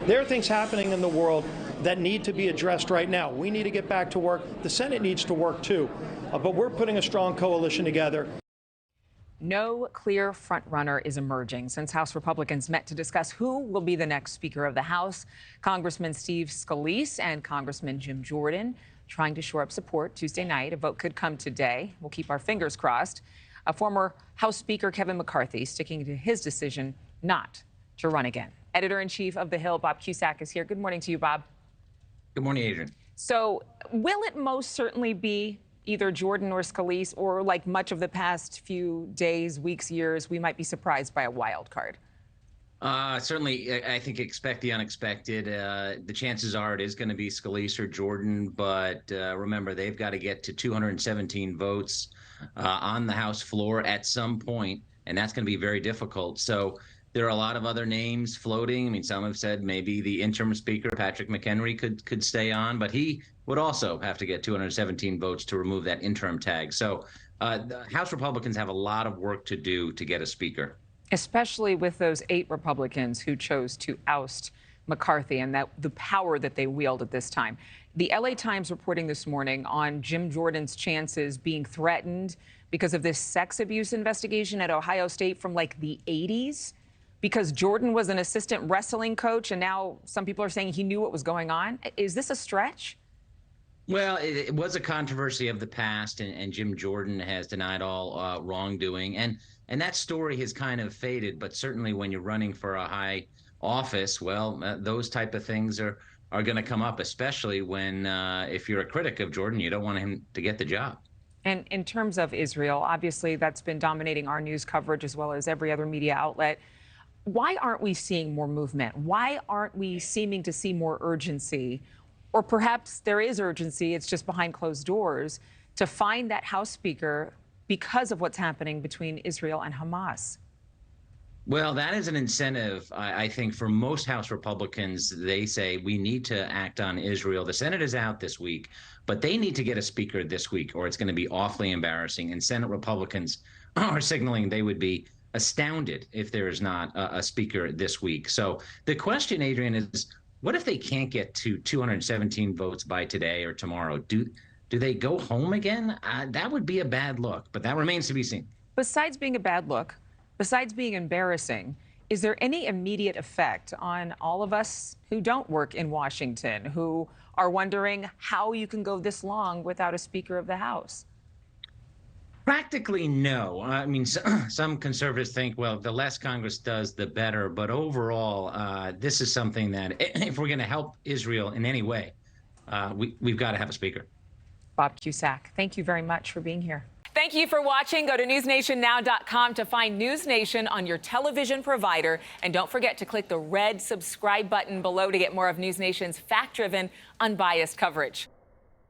There are things happening in the world that need to be addressed right now. We need to get back to work. The Senate needs to work too. But we're putting a strong coalition together. No clear frontrunner is emerging since House Republicans met to discuss who will be the next Speaker of the House. Congressman Steve Scalise and Congressman Jim Jordan trying to shore up support Tuesday night. A vote could come today. We'll keep our fingers crossed. A former House Speaker Kevin McCarthy sticking to his decision not to run again. Editor-in-Chief of The Hill, Bob Cusack, is here. Good morning to you, Bob. Good morning, Adrienne. So will it most certainly be either Jordan or Scalise, or like much of the past few days, weeks, years, we might be surprised by a wild card? Certainly, I think expect the unexpected. The chances are it is going to be Scalise or Jordan, but remember, they've got to get to 217 votes on the House floor at some point, and that's going to be very difficult. So there are a lot of other names floating. I mean, some have said maybe the interim speaker, Patrick McHenry, could stay on, but he would also have to get 217 votes to remove that interim tag. So the House Republicans have a lot of work to do to get a speaker. Especially with those 8 Republicans who chose to oust McCarthy and the power that they wield at this time. The LA Times reporting this morning on Jim Jordan's chances being threatened because of this sex abuse investigation at Ohio State from like the 80s. Because Jordan was an assistant wrestling coach, and now some people are saying he knew what was going on. Is this a stretch? Well, it was a controversy of the past, and Jim Jordan has denied all wrongdoing. And that story has kind of faded. But certainly when you're running for a high office, well, those type of things are going to come up, especially when if you're a critic of Jordan, you don't want him to get the job. And in terms of Israel, obviously that's been dominating our news coverage as well as every other media outlet. Why aren't we seeing more movement? Why aren't we seeming to see more urgency? Or perhaps there is urgency, it's just behind closed doors, to find that House Speaker because of what's happening between Israel and Hamas? Well, that is an incentive, I think, for most House Republicans. They say we need to act on Israel. The Senate is out this week, but they need to get a speaker this week, or it's going to be awfully embarrassing. And Senate Republicans are signaling they would be astounded if there is not a speaker this week. So the question, Adrienne, is what if they can't get to 217 votes by today or tomorrow? Do they go home again? That would be a bad look, but that remains to be seen. Besides being a bad look, besides being embarrassing, is there any immediate effect on all of us who don't work in Washington, who are wondering how you can go this long without a Speaker of the House? Practically, no. I mean, some conservatives think, well, the less Congress does, the better. But overall, this is something that if we're going to help Israel in any way, we've got to have a speaker. Bob Cusack, thank you very much for being here. Thank you for watching. Go to newsnationnow.com to find NewsNation on your television provider. And don't forget to click the red subscribe button below to get more of NewsNation's fact-driven, unbiased coverage.